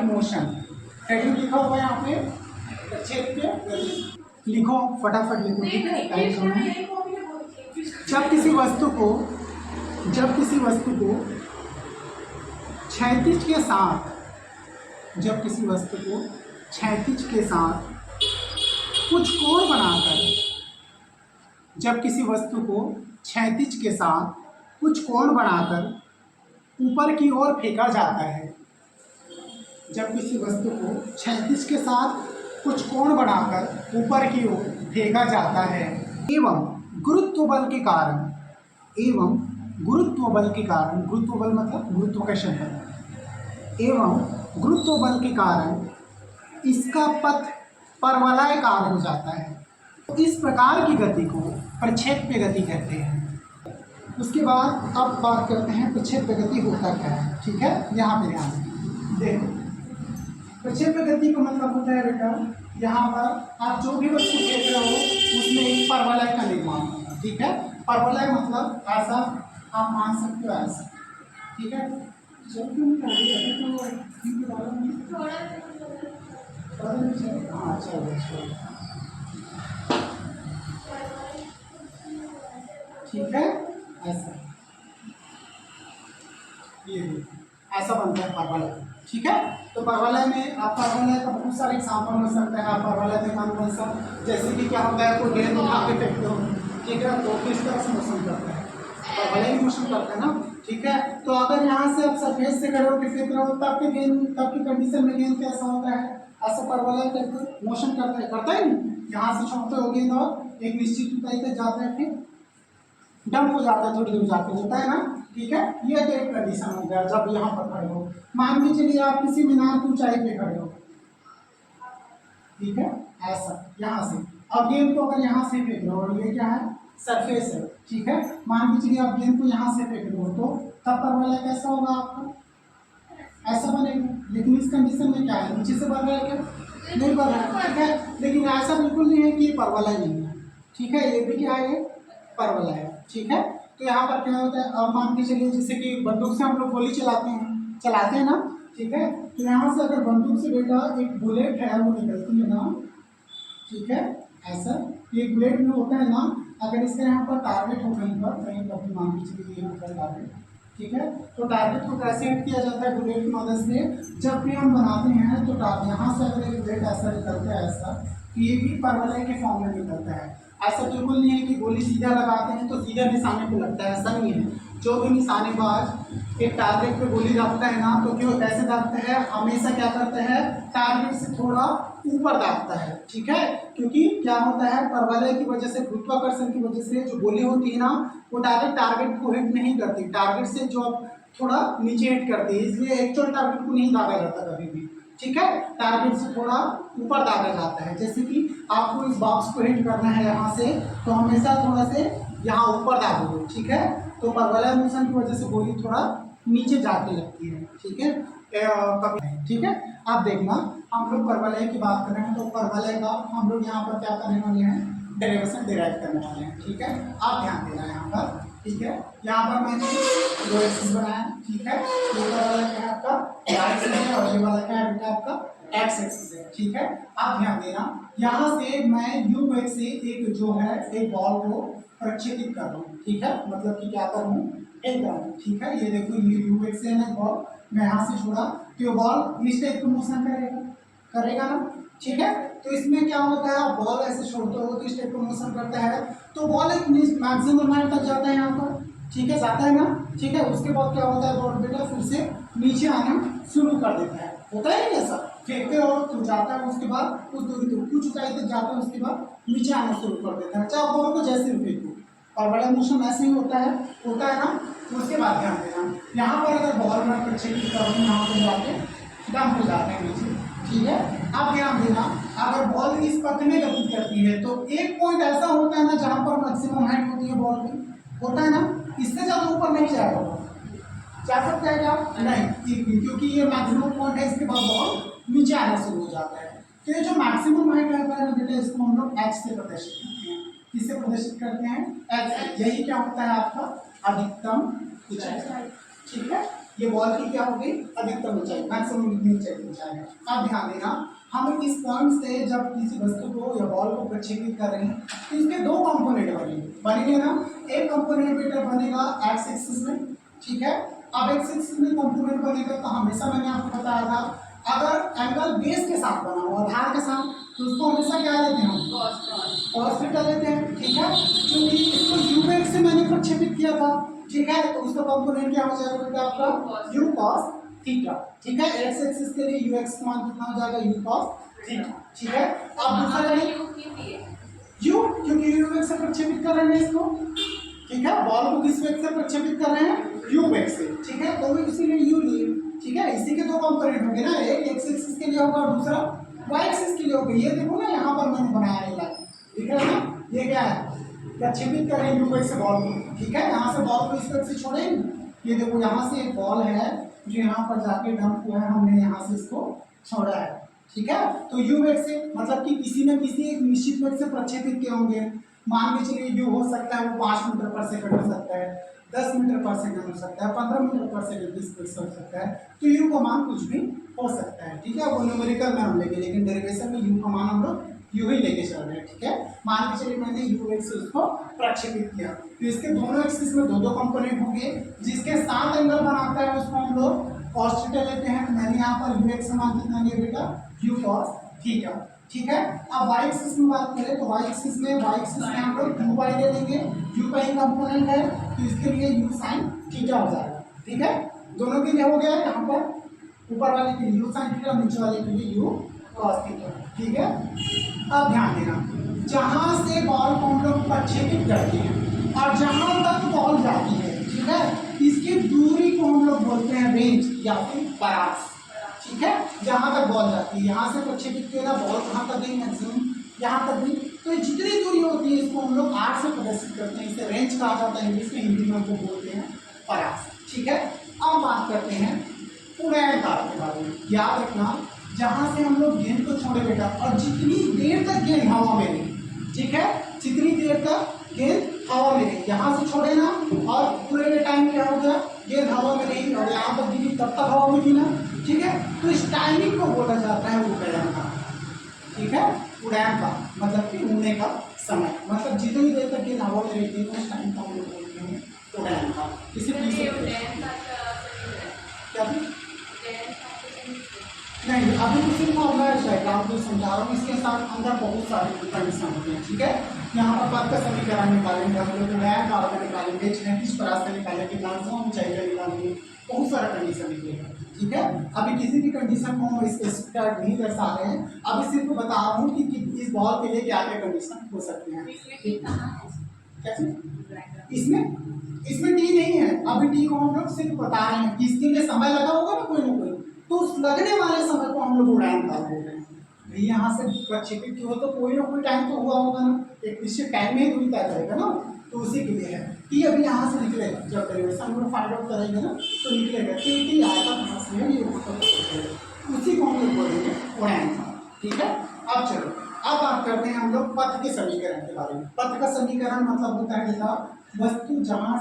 Motion. Heading लिखा हुआ है यहाँ पे प्रक्षेप के गति। लिखो फटाफट लिखो, ठीक है। टाइप करो। जब किसी वस्तु को क्षैतिज के साथ कुछ कोण बनाकर ऊपर की ओर फेंका जाता है। जब किसी वस्तु को क्षैतिज के साथ कुछ कोण बनाकर ऊपर की ओर फेंका जाता है एवं गुरुत्व बल के कारण, गुरुत्व मतलब गुरुत्वाकर्षण है, एवं गुरुत्व बल के कारण इसका पथ परवलयाकार हो जाता है। इस प्रकार की गति को प्रक्षेप्य गति कहते हैं। उसके बाद अब बात करते हैं प्रक्षेप्य गति होता क्या है, ठीक है। यहाँ पे ध्यान देखो, प्रक्षेप्य गति का मतलब होता है बेटा, यहाँ पर आप जो भी वस्तु फेंक रहे हो उसमें एक परवलय का निर्माण होगा, ठीक है। परवलय मतलब ऐसा आप मान सकते हो, ऐसा, ठीक है। जब तुम हाँ चलो ठीक है, ऐसा ये ऐसा बनता है परवलय, ठीक है। तो परवलय में आप परवलय का बहुत सारे एग्जाम्पल हो सकता है। आप परवलय में कौन सा, जैसे कि क्या होता है, कोई गेंद उठा के फेंकते हो, ठीक है, तो किस तरह से मोशन करता है, परवलय मोशन करता है ना, ठीक है। तो अगर यहाँ से आप सरफेस से करो कि फेंक रहे हो तब की कंडीशन में गेंद कैसा होता है, ऐसा परवलय करके मोशन करता है नहीं। यहाँ से छोड़ते हो गेंद और एक निश्चित ऊंचाई तक जाता है, फिर डंप हो जाता है, थोड़ी दूर जाके होता है ना, ठीक है। ये तो एक कंडीशन हो गया जब यहाँ पर खड़े हो। मान के चलिए आप किसी मीनार की ऊंचाई पे खड़े हो, ठीक है, ऐसा यहाँ से, अब गेंद को अगर यहाँ से फेंक रहे हो, ये क्या है, सरफेस है, ठीक है। मान के चलिए आप गेंद को यहाँ से फेंक रहे हो, तो तब परवलय कैसा होगा आपका, ऐसा बनेगा। लेकिन इस कंडीशन में क्या है, नीचे से बढ़ रहा है क्या, नहीं बढ़ रहा है, ठीक है। लेकिन ऐसा बिल्कुल नहीं है कि ये परवलय नहीं है, ठीक है, ये भी क्या है, ये परवलय है, ठीक है। तो यहाँ पर क्या होता है, अब मान के चलिए जैसे कि बंदूक से हम लोग गोली चलाते हैं ना, ठीक है। तो यहाँ से अगर बंदूक से बेटा एक बुलेट है वो निकलती है ना, ठीक है, ऐसा ये बुलेट में होता है ना, अगर इसका यहाँ पर टारगेट हो कहीं पर मान के चलिए ये होता है टारगेट, ठीक है। तो टारगेट को कैसे हिट किया जाता है, बुलेट की मदद से। जब भी हम बनाते हैं तो यहाँ से अगर एक बुलेट ऐसा निकलता है, ऐसा, तो ये भी परवलय के फॉर्म में निकलता है। ऐसा बिल्कुल नहीं है कि गोली सीधा लगाते हैं तो सीधा निशाने पे लगता है, ऐसा नहीं है। जो भी निशानेबाज एक टारगेट पे गोली दागता है ना, तो क्यों कैसे दागता है, हमेशा क्या करता है, टारगेट से थोड़ा ऊपर दागता है, ठीक है। क्योंकि क्या होता है, परवलय की वजह से, गुरुत्वाकर्षण की वजह से जो गोली होती है ना, वो डायरेक्ट टारगेट को हिट नहीं करती, टारगेट से जो थोड़ा नीचे हिट करती है, इसलिए एक्चुअल टारगेट को नहीं दागा जाता कभी भी, ठीक है। टारगेट से थोड़ा ऊपर दागा जाता है। जैसे कि आपको इस बॉक्स को हिट करना है यहाँ से, तो हमेशा थोड़ा से यहाँ ऊपर दागोगे, ठीक है। तो परवलय मोशन की वजह से गोली थोड़ा नीचे जाके लगती है, ठीक है, ठीक है। आप देखना, हम लोग परवलय की बात कर रहे हैं, तो परवलय का हम लोग यहाँ पर क्या करने वाले हैं, डेरिवेशन डिराइव करने वाले हैं, ठीक है। आप ध्यान देना यहाँ पर, ठीक है। यहाँ पर मैंने दो एक्सिस बनाया, ठीक है। ये वाला क्या है आपका y एक्सिस है और ये वाला क्या है बेटा आपका x एक्सिस है, ठीक है। आप ध्यान देना, यहाँ से मैं u वेग से एक जो है एक बॉल को प्रक्षेपित कर रहा हूँ, ठीक है, मतलब कि क्या कर रहा हूँ, फेंक रहा हूँ, ठीक है। ये देखो, ये u वेग से है ना बॉल, मैं यहाँ से छोड़ा तो ये बॉल इस टाइप का मोशन करेगा ना, ठीक है। तो इसमें क्या होता है, आप बॉल ऐसे छोड़ते हो तो इस टाइप का मोशन करता है, तो बॉल एक मैक्सिमम हाइट तक जाता है यहाँ पर, ठीक है, जाता है ना, ठीक है। उसके बाद क्या होता है, बॉल बेटा फिर से नीचे आना शुरू कर देता है, होता है ऐसा, फेंकते हो तो जाता है, उसके बाद उस दूरी तक कुछ ऊंचाई तक जाता है, उसके बाद नीचे आना शुरू कर देता है, चाहे बॉल को जैसे भी फेंको। और बड़ा मोशन ऐसे ही होता है ना। उसके बाद ध्यान देना, यहाँ पर अगर बॉल में प्रक्षेपित करूँ, यहाँ पर जाके डंप हो जाते हैं नीचे, ठीक है। अब ध्यान देना, अगर बॉल इस पथ में गति करती है तो एक पॉइंट ऐसा होता है ना जहाँ पर मैक्सिमम हाइट होती है बॉल की, होता है ना, इससे ज़्यादा ऊपर नहीं जाएगा, जा सकता है क्या, नहीं, क्योंकि ये मैक्सिमम पॉइंट है, इसके बाद बॉल नीचे आना शुरू हो जाता है। तो ये जो मैक्सिमम हाइट रहता है ना बेटा, इसको हम लोग x से प्रदर्शित करते हैं, किससे प्रदर्शित करते हैं, x। यही क्या होता है आपका अधिकतम ऊंचाई, ठीक है। ये बॉल की क्या हो गई अधिकतम ऊंचाई, मैक्सिमम ऊंचाई पहुंचाएगा। अब ध्यान देना, हम इस पॉइंट से जब किसी वस्तु को या बॉल को प्रक्षेपित कर रहे हैं तो इसके दो कंपोनेंट बनेंगे ना। एक कंपोनेंट बेटा बनेगा एक्स एक्सिस में, ठीक है। अब एक्स एक्सिस में कंपोनेंट बनेगा तो हमेशा मैंने आपको बताया था, अगर एंगल बेस के साथ बना हो आधार के साथ तो उसको हमेशा क्या लेते हैं हम cos थीटा लेते हैं, ठीक है। क्योंकि इसको u वेग से मैंने प्रक्षेपित किया था, ठीक है, तो उसका कंपोनेंट क्या हो जाएगा बेटा आपका u cos थीटा, ठीक है। एक्स एक्सिस के लिए u x का मान कितना हो जाएगा u cos थीटा, ठीक है। अब दूसरा u, क्योंकि u वेग से प्रक्षेपित कर रहे हैं इसको, ठीक है। बॉल को किस वेग से प्रक्षेपित कर रहे हैं u वेग से, ठीक है, तो इसीलिए u लिए, ठीक है। इसी के दो कंपोनेंट होंगे ना, एक एक्स एक्सिस के लिए होगा और दूसरा वाई एक्सिस के लिए होगा। ये देखो ना यहाँ पर मैंने बनाया है लाइन, ठीक है ना, ये क्या है प्रक्षेपित कर रहे हैं u वेग से बॉल को, ठीक है। यहाँ से बॉल को इस वेग से छोड़ेंगे, ये देखो यहाँ से एक बॉल है जो यहाँ पर जाके डंप हुआ है, हमने यहाँ से इसको छोड़ा है, ठीक है। तो u वेग से मतलब कि किसी न किसी एक निश्चित वेग से प्रक्षेपित किए होंगे। मान के चलिए u हो सकता है वो 5 मीटर पर सेकंड हो सकता है, 10 मीटर पर सेकंड हो सकता है, 15 मीटर पर सेकंड हो सकता है, तो u का मान कुछ भी हो सकता है, ठीक है। वो न्यूमेरिकल में हम लेंगे, लेकिन डेरिवेशन में u का मान हम लोग u ही लेके चल रहे हैं, ठीक है। मान के चलिए मैंने u वेग से उसको प्रक्षेपित किया, तो इसके दोनों एक्सिस में दो दो कंपोनेंट होंगे, जिसके साथ एंगल बनाता है उसको हम लोग cos थीटा लेते हैं। मैंने यहाँ पर u वेग से मान कितना लिया बेटा u cos थीटा, ठीक है। अब y एक्सिस में बात करें तो y एक्सिस में हम लोग u y ले लेंगे, u का ही कंपोनेंट है तो इसके लिए u sin थीटा हो जाएगा, ठीक है। दोनों के लिए हो गया है, यहाँ पर ऊपर वाले के लिए u sin थीटा, नीचे वाले के लिए u cos थीटा, ठीक है। अब ध्यान देना, जहाँ से बॉल को हम लोग प्रक्षेपित करते हैं और जहाँ तक बॉल जाती है, ठीक है, इसकी दूरी को हम लोग बोलते हैं रेंज या फिर परास, ठीक है। जहाँ तक बॉल जाती है, यहाँ से प्रक्षेपित किया बॉल कहाँ तक गई मैक्सिमम यहाँ तक गई, तो जितनी दूरी होती है इसको हम लोग 8 से प्रदर्शित करते हैं, इसे रेंज कहा जाता है इंग्लिश में, हिंदी में हमको बोलते हैं परास, ठीक है। अब बात करते हैं उड़ान काल के बारे में। याद रखना, जहाँ से हम लोग गेंद को छोड़े बेटा और जितनी देर तक गेंद हवा में रही, ठीक है, जितनी देर तक गेंद हवा में रही, यहाँ से छोड़े ना और पूरे टाइम क्या हो गया गेंद हवा में रही और यहाँ तक गिरी तब तक हवा में थी ना, ठीक है। तो इस टाइमिंग को बोला जाता है उड़ान का, ठीक है। उड़ान का मतलब कि उड़ने का समय, मतलब जितनी देर तक गेंद हवा में रहती है उस टाइम को हम लोग बोलते हैं उड़ान का। इसे क्या नहीं, अभी तो सिर्फ मैं डायग्राम को समझा रहा हूँ, इसके साथ अंदर बहुत सारे कंडीशन होते हैं, ठीक है। यहाँ पर पद का समीकरण निकालेंगे हम लोग, उड़ान काल का निकालेंगे, किस प्रकार से निकालेंगे, मैक्सिमम ऊंचाई का निकालेंगे, बहुत सारा कंडीशन निकलेगा, ठीक है। अभी किसी भी कंडीशन को हम स्पेसिफाइड नहीं दर्शा रहे हैं, अभी सिर्फ बता रहा हूँ कि इस बॉल के लिए क्या क्या कंडीशन हो सकते हैं। कैसे इसमें टी नहीं है, अभी टी को हम लोग सिर्फ बता रहे हैं कि इसके लिए समय लगा होगा ना कोई, तो उस लगने वाले समय को हम लोग उड़ान काल बोल रहे हैं। यहाँ से प्रक्षेपित हो तो कोई ना कोई टाइम तो हुआ होगा ना, एक निश्चित टाइम में ही दूरी तय करेगा ना, तो उसी के लिए है टी। अभी यहाँ से निकलेगा, जब डेरिवेशन हम लोग फाइंड आउट करेंगे ना तो निकलेगा कि टी आया था कहाँ से है, ये उसी को हम लोग बोलेंगे उड़ान काल, ठीक है। अब चलो, अब बात करते हैं हम लोग पथ के समीकरण के बारे में। पथ का समीकरण मतलब होता है बेटा वस्तु जहाँ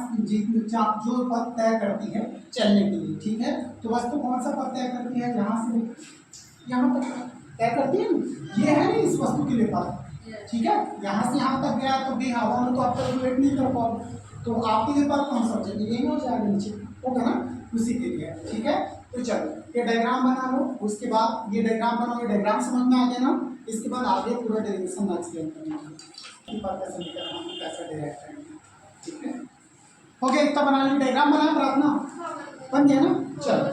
जो पथ तय करती है चलने के लिए, ठीक है। तो वस्तु कौन सा पथ तय करती है, यहाँ से यहाँ तक तय करती है, ये है ना इस वस्तु के लिए पथ, ठीक है। यहाँ से यहाँ तक गया तो भी हवा में तो आप वेट नहीं कर पाओगे, तो आपके लिए पथ कौन सा हो जाएगा, यही हो जाएगा, नीचे होगा ना, उसी के लिए, ठीक है। तो चलो ये डायग्राम बना लो, उसके बाद ये डायग्राम बनाओ, डायग्राम समझ में आ गया ना, इसके बाद आगे पूरा डेरिवेशन में एक्सप्लेन करेंगे पथ का समीकरण हम कैसे डिराइव करेंगे, ठीक है। हो गया, इतना बना लीजिए, डायग्राम बनाया प्रार्थना बन गया ना। चलो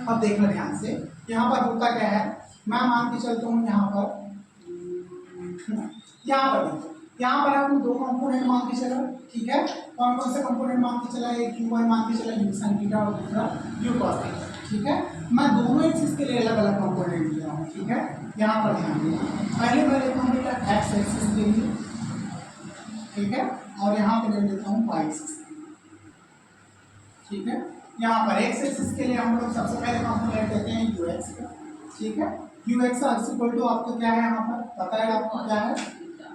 अब देखना ध्यान से, यहाँ पर होता क्या है, मैं मान के चलता हूँ यहाँ पर आपको दो कंपोनेंट मान के चला, ठीक है। कौन कौन से कंपोनेंट मान के चला, एक u y मान के चला u sin थीटा और दूसरा u cos थीटा, ठीक है। मैं दोनों एक्सिस के लिए अलग अलग कंपोनेंट लिया हूँ, ठीक है। यहाँ पर ध्यान देना, पहले मैं लेता हूँ बेटा x एक्सिस के लिए, ठीक है, और यहाँ पे ले लेता हूँ y एक्सिस, ठीक है। यहाँ पर x एक्सिस के लिए हम लोग सबसे पहले कंपोनेंट लेते हैं u x का, ठीक है। u x इक्वल टू आपको क्या है, यहाँ पर पता है आपको क्या है,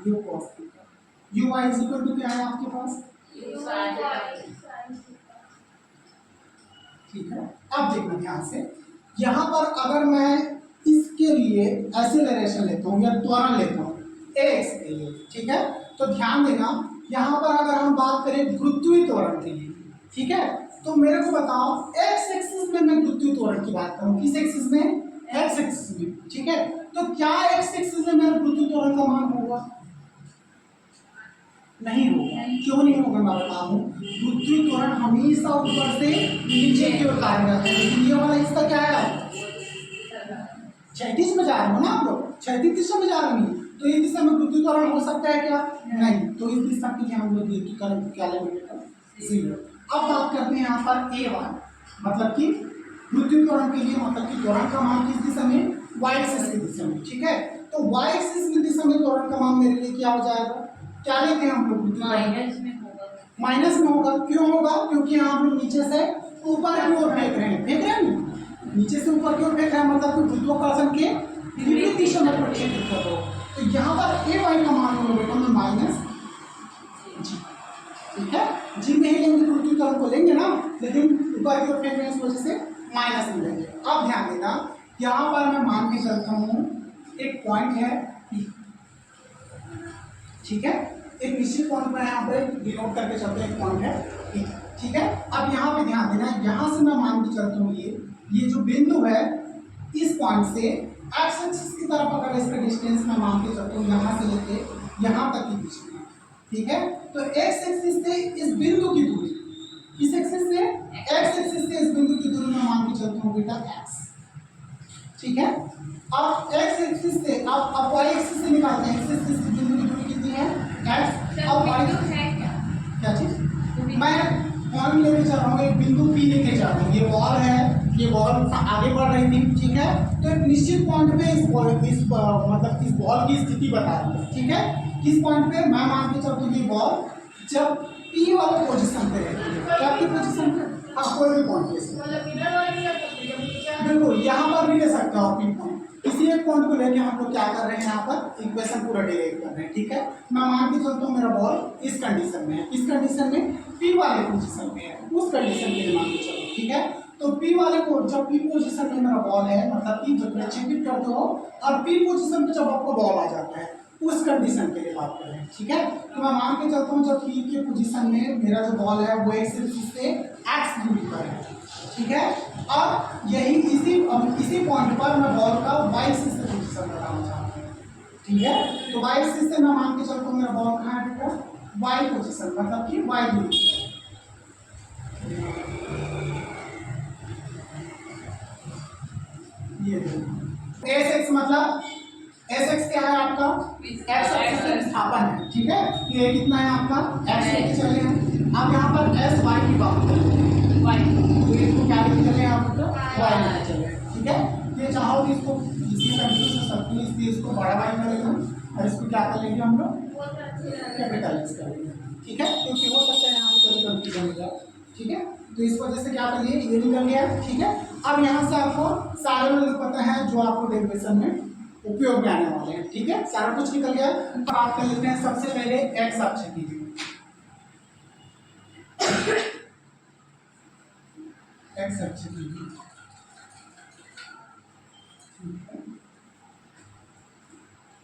u cos थीटा। u y इक्वल टू क्या है आपके पास, ठीक है। अब देखना ध्यान से, यहाँ पर अगर मैं इसके लिए एक्सेलरेशन लेता हूँ या त्वरण लेता हूँ एक्स के लिए, ठीक है, तो ध्यान देना यहाँ पर अगर हम बात करें गुरुत्वीय त्वरण के लिए, ठीक है, तो मेरे को बताओ एक्स एक्सिस में मैं गुरुत्वीय त्वरण की बात करूँ, किस एक्सिस में? एक्स एक्सिस में, ठीक है। तो क्या एक्स एक्सिस में मेरा गुरुत्वीय त्वरण का मान होगा? नहीं होगा। क्यों नहीं होगा मैं बता दूं, गुरुत्वीय त्वरण हमेशा ऊपर से नीचे की ओर कार्य करता है, लेकिन ये वाला हिस्सा क्या है? क्षैतिज में जा रहे हो ना आप लोग, क्षैतिज दिशा में जा रहे हैं, तो इस दिशा में गुरुत्वीय त्वरण हो सकता है क्या? नहीं। तो इस दिशा की हम लोग क्या लेंगे? 0। अब बात करते हैं यहाँ पर A1, मतलब कि गुरुत्वीय त्वरण के लिए, मतलब कि त्वरण का मान किस दिशा में? y एक्सिस की दिशा में, ठीक है। तो y एक्सिस की दिशा में त्वरण का मान मेरे लिए क्या हो जाएगा? क्या लेते हैं हम लोग? माइनस में होगा। क्यों होगा? क्योंकि यहाँ हम लोग नीचे से ऊपर की ओर फेंक रहे हैं ना, नीचे से ऊपर की ओर फेंक रहे हैं, मतलब कि गुरुत्वाकर्षण के विपरीत दिशा में प्रक्षेपित कर रहे हो। तो यहाँ पर ए वाई का मान होगा बेटा में माइनस जी, ठीक है। जी में ही लेंगे, गुरुत्वीय त्वरण को लेंगे ना, लेकिन ऊपर की ओर फेंक रहे हैं, इस वजह से माइनस में लेंगे। अब ध्यान देना, यहाँ पर मैं मान के चलता हूँ एक पॉइंट है P, ठीक है, एक निश्चित पॉइंट पर यहाँ पर डिनोट करके चलते हैं, एक पॉइंट है P, ठीक है। अब यहाँ पे ध्यान देना, यहाँ से मैं मान के चलता हूँ ये जो बिंदु है, इस पॉइंट से एक्स एक्सिस की तरफ अगर इसका डिस्टेंस मैं मान के चलता हूँ, यहाँ से लेके यहाँ तक की दूरी, ठीक है। तो एक्स एक्सिस से इस बिंदु की दूरी, इस एक्सिस से एक्स एक्सिस से इस बिंदु की दूरी मैं मान के चलता हूँ बेटा x, ठीक है। अब x एक्सिस से अब y एक्सिस से निकालते हैं, x एक्सिस से बिंदु की दूरी कितनी है? x। अब y है क्या चीज? मैं पॉइंट लेके चल रहा हूँ, एक बिंदु P लेके जा रहा हूँ, ये बॉल है, ये बॉल आगे बढ़ रही थी, ठीक है। तो एक निश्चित पॉइंट पे इस मतलब इस बॉल की स्थिति बता रही है, ठीक है। किस पॉइंट पे? मैं मान के चलता हूँ ये बॉल जब P वाले पोजीशन पे रहती है, क्या की पोजीशन पे? हाँ, कोई भी पॉइंट बिल्कुल यहाँ पर भी ले सकते हो आप पॉइंट। इसी एक पॉइंट को लेके हम लोग क्या कर रहे हैं, यहाँ पर इक्वेशन पूरा डिराइव कर रहे हैं, ठीक है। मैं मान के चलता हूँ मेरा बॉल इस कंडीशन में है, इस कंडीशन में P वाले पोजीशन में है, उस कंडीशन के लिए मान के चलो, ठीक है। तो P वाले को जब P पोजीशन में मेरा बॉल है, मतलब कि जब प्रक्षेपित करते हो और P पोजीशन पे जब आपको बॉल आ जाता है, उस कंडीशन के लिए बात कर रहे हैं, ठीक है। तो मैं मान के चलता हूँ जब P के पोजीशन में मेरा जो बॉल है वो एक्स एक्सिस से x दूरी पर है, ठीक है। अब यही इसी पॉइंट पर मैं बॉल का y एक्सिस से पोजीशन बताना चाहता हूँ, ठीक है। तो y एक्सिस से मैं मान के चलता हूँ मेरा बॉल कहाँ है बेटा? y पोजीशन, मतलब कि y दूरी। ये एस एक्स मतलब एस एक्स क्या है आपका? एक्स एक्सिस से विस्थापन है, ठीक है। ये कितना है आपका? एक्स लेके चले हैं। अब यहाँ पर एस वाई की बात करें, वाई, तो इसको क्या लेके चले हैं आप? वाई लेके चले, ठीक है। ये चाहो तो इसको इसमें कंफ्यूज हो सकती है, इसलिए इसको बड़ा वाई करेंगे और इसको क्या कर लेंगे हम लोग? कैपिटल एक्स कर लेंगे, ठीक है। क्योंकि हो सकता है यहाँ पे कभी कंफ्यूजन हो जाए, ठीक है। तो इस वजह से क्या करिए, ये निकल गया, ठीक है। अब यहाँ से आपको सारे वैल्यू पता है जो आपको डेरिवेशन में उपयोग में आने वाले हैं, ठीक है। सारा कुछ निकल गया। तो बात कर लेते हैं सबसे पहले एक्स अक्ष की। एक्स अक्ष की,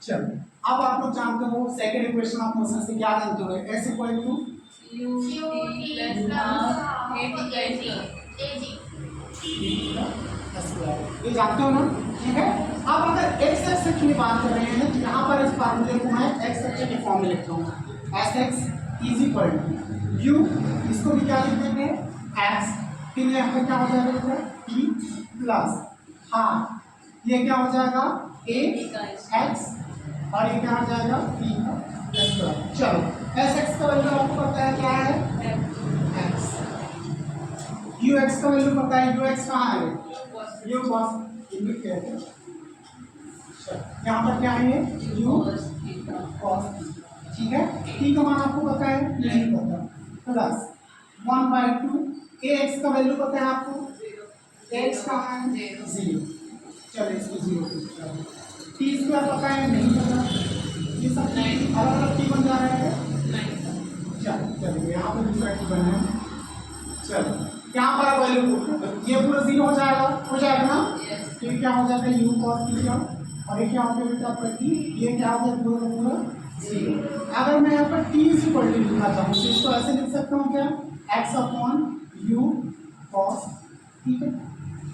चलो अब आप लोग जानते हो सेकंड इक्वेशन ऑफ मोशन से क्या जानते हो? एस इक्वल टू ये जानते हो ना, ठीक है। अब अगर एक्स एक्स की बात कर रहे हैं तो यहाँ पर इस फार्मूले को मैं एक्स एक्स के फॉर्म में लिखता हूँ, s x is equal to u, इसको भी क्या लिख देंगे? एक्स, फिर यहाँ पे क्या हो जाएगा? पी प्लस हाँ, ये क्या हो जाएगा? ए एक्स और ये क्या हो जाएगा? P x. चलो एस एक्स का वैल्यू आपको पता है क्या है? एक्स। यू एक्स का वैल्यू पता है, यू एक्स कहाँ है? यू कॉस, यहाँ पर क्या है? यू कॉस, ठीक है। टी का मान आपको पता है? नहीं पता। प्लस 1/2 ए एक्स का वैल्यू पता है आपको? एक्स कहाँ है? 0। चलो इसको 0 टी स्क्वायर पता है? नहीं पता। ये सब अलग अलग टी बन जा रहा है, चलो चलिए यहाँ पर दूसरा टी बना है। चलो यहाँ पर वैल्यू ये पूरा 0 हो जाएगा ना। फिर क्या हो जाता है u cos थीटा, और ये क्या हो गया बेटा आपका t, ये क्या हो गया पूरा का पूरा 0। अगर मैं यहाँ पर t इक्वल टू लिखना चाहूँ तो इसको ऐसे लिख सकता हूँ क्या, x अपॉन u cos, ठीक है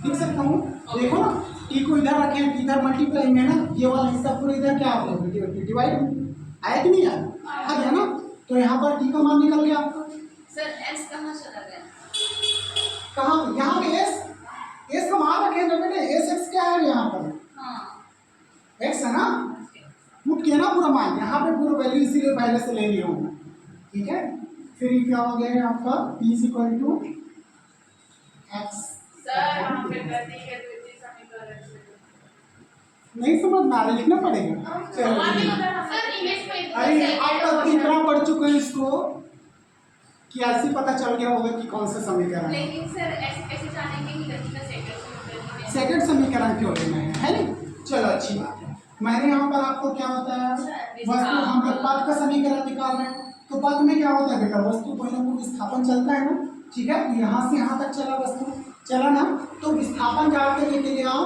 लिख सकता हूँ। देखो ना t को इधर रखे हैं, इधर मल्टीप्लाई में ना, ये वाला हिस्सा पूरा इधर क्या हो गया डिवाइड आया कि नहीं आया, आ गया ना। तो यहाँ पर t का मान निकल गया आपका। सर s कहाँ चला गया? कहाँ, यहाँ पे s का मान रखे हैं बेटे, s x क्या है यहाँ पर, हाँ x है ना, पुट किया ना पूरा मान, यहाँ पे पूरा वैल्यू इसीलिए पहले से ले लिया हूँ, ठीक है। फिर ये क्या हो गया आपका p equal to x। Sir हम पे गति के द्वितीय समीकरण से नहीं समझ में आ रहा, लिखना पड़ेगा। चलो सर इंग्लिश में अरे अब तक कितना पढ़ चुके हैं इसको कि ऐसे पता चल गया होगा कि कौन सा समीकरण है। लेकिन सर ऐसे कैसे जानेंगे कि गति का सेकंड समीकरण क्यों लेना है नहीं। चलो अच्छी बात है। मैंने यहाँ पर आपको क्या होता है, वस्तु हम लोग पद का समीकरण निकाल रहे हैं, तो पद में क्या होता है बेटा, वस्तु कोई ना कोई विस्थापन चलता है ना, ठीक है। तो यहाँ से यहाँ तक चला वस्तु, चला ना, तो विस्थापन ज्ञात करने के लिए आप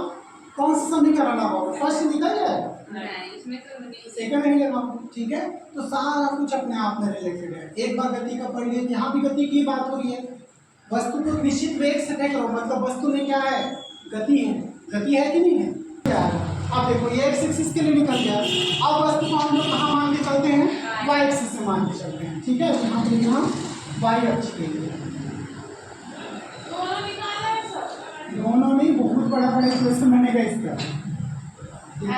कौन सा समीकरण लगाओ, फर्स्ट निकल जाएगा, इसमें तो सेकंड नहीं लगाओ, ठीक है। तो सारा कुछ अपने आप में रिलेटेड है। एक बार गति का पढ़ लिया, यहाँ भी गति की बात हो रही है, वस्तु को निश्चित वेग से तय करो, मतलब वस्तु में क्या है, गति है, गति है कि नहीं है, क्या है। अब देखो ये x एक्सिस के लिए निकल गया, अब वस्तु को हम लोग कहाँ मान के चलते हैं, y एक्सिस से मान के चलते हैं, ठीक है। यहाँ पे यहाँ y अक्ष के लिए दोनों में बहुत बड़ा बड़ा इक्वेशन बनेगा इसका, ठीक है।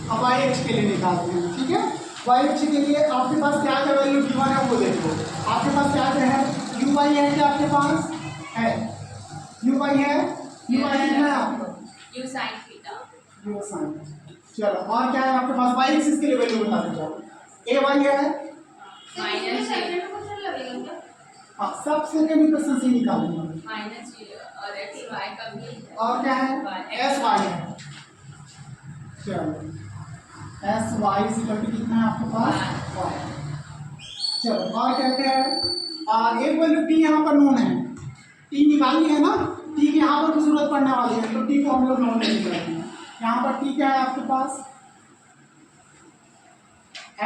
अब y अक्ष के लिए निकालते हैं, ठीक है। y अक्ष के लिए आपके पास क्या क्या वैल्यू गिवन है वो देखो, आपके पास क्या क्या है, u y है, क्या आपके पास है u y है, u y कितना है आपका, u sin theta, u sin। चलो और क्या है आपके पास, y एक्सिस के लिए वैल्यू बता दो जाओ, a y है माइनस हाँ, सब सेकंड इक्वेशन से निकालेंगे, माइनस और x y का भी, और क्या है s y है। चलो s y कितना है आपके पास y। चलो और क्या क्या है, और एक वैल्यू t यहाँ पर नोन है, t निकालनी है ना, t की यहाँ पर जरूरत पड़ने वाली है, तो t को हम लोग नोन नहीं करते हैं। यहाँ पर t क्या है आपके पास,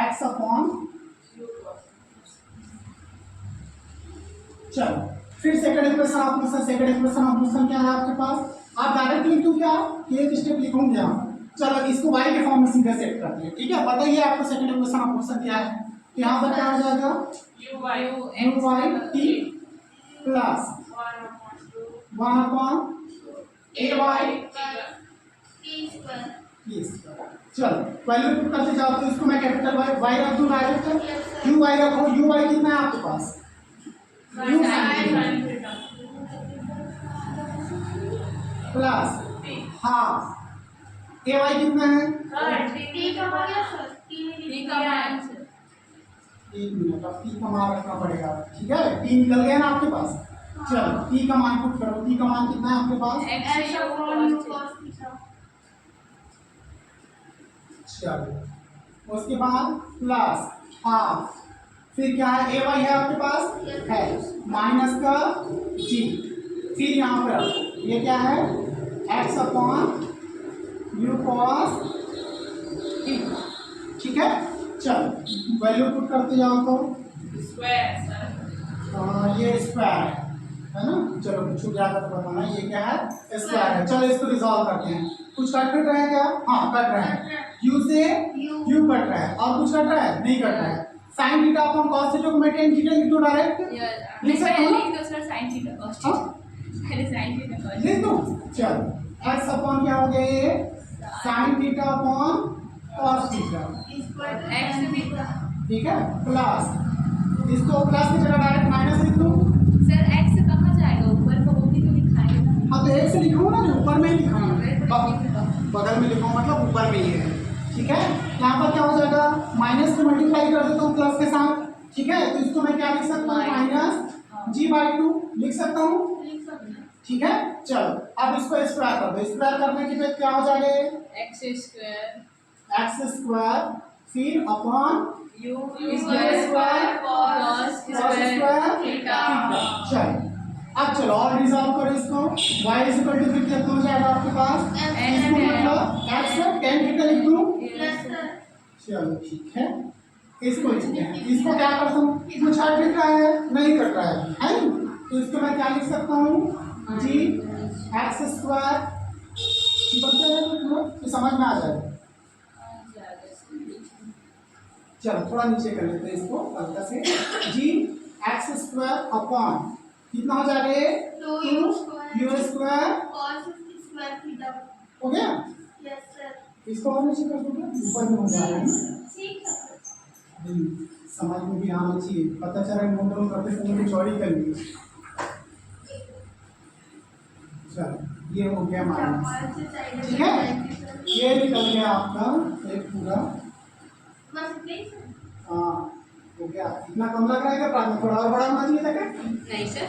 x अपॉन, चलो फिर second equation of motion, second equation of motion क्या है आपके पास, आप डायरेक्ट लिख दो क्या, एक स्टेप लिखूंगे यहाँ। चलो इसको y के फॉर्म में सीधा सेट कर दिया, ठीक है। बताइए आपको सेकंड इक्वेशन ऑफ मोशन क्या है, तो यहाँ पर क्या हो जाएगा u y t plus 1 upon a y t। चलो वैल्यू पुट करते जाओ, तो इसको मैं कैपिटल y रख दूँ डायरेक्ट, u y रखो, u y कितना है आपके पास, प्लस हाफ ए वाई कितना है, एक मिनट, अब टी का मान रखना पड़ेगा, ठीक है। टी निकल गया ना आपके पास, चलो टी का मान पुट करो, टी का मान कितना है आपके पास, चलो उसके बाद प्लस हाफ, फिर क्या है ए वाई है आपके पास है, माइनस का जी, फिर यहाँ पर ये क्या है x upon you cos T, ठीक है। चलो वैल्यू पुट करते जाओ तो ये स्क्वायर है ना, चलो कुछ ज्यादा तो बताना, ये क्या है स्क्वायर है। चलो इसको रिजॉल्व करते हैं, कुछ कट रहा है क्या, हाँ कट रहा है, u से u कट रहा है, और कुछ कट रहा है नहीं कट रहा है, sin theta upon cos theta को मैं tan थीटा लिख दूं डायरेक्ट, लिख सकते हो ना, सर sin थीटा cos हां पहले sin थीटा cos लिख दो। चलो x अपॉन क्या हो गया ये sin theta upon cos theta, x भी, ठीक है, प्लस इसको प्लस की जगह डायरेक्ट माइनस लिख दूं। सर x कहाँ जाएगा, ऊपर का वो भी तो लिखाएंगे ना, हाँ तो एक से लिखूंगा ना, ऊपर में ही लिखूंगा, बगल में लिखूंगा मतलब ऊपर में ही है, ठीक है। यहाँ पर क्या हो जाएगा, माइनस को मल्टीप्लाई कर देता हूँ प्लस के साथ, ठीक है। तो इसको मैं क्या लिख सकता हूँ, माइनस जी बाई 2 लिख सकता हूँ, ठीक है। चलो अब इसको स्क्वायर कर दो, स्क्वायर करने के बाद क्या हो जाएगा, x स्क्वायर एक्स स्क्वायर फिर upon you square cos square theta. चलो अब चलो और रिजॉल्व करो इसको। y इज इक्वल टू फिर कितना हो जाएगा आपके पास, इसको मतलब x है tan थीटा लिख दूं। चलो ठीक है, इसको लिखते हैं। इसको क्या करता हूँ, कुछ हट रहा है नहीं कट रहा है ना, तो इसको मैं क्या लिख सकता हूँ, जी एक्स स्क्वायर तो समझ में आ जाएगा। चलो थोड़ा नीचे कर लेते हैं इसको हल्का से, जी एक्स स्क्वायर अपॉन कितना हो जाएगा ये, 2u स्क्वायर हो गया। इसको और नीचे कर दूंगा, ऊपर में हो जाएगा ना। समझ में भी आना चाहिए, पता चला नोट डाउन करते समय कुछ और ही कर लिए। चलो ये हो गया हमारा, ठीक है, ये निकल गया आपका एक पूरा। हाँ हो गया, इतना कम लग रहा है क्या, थोड़ा और बड़ा होना चाहिए था क्या? नहीं सर।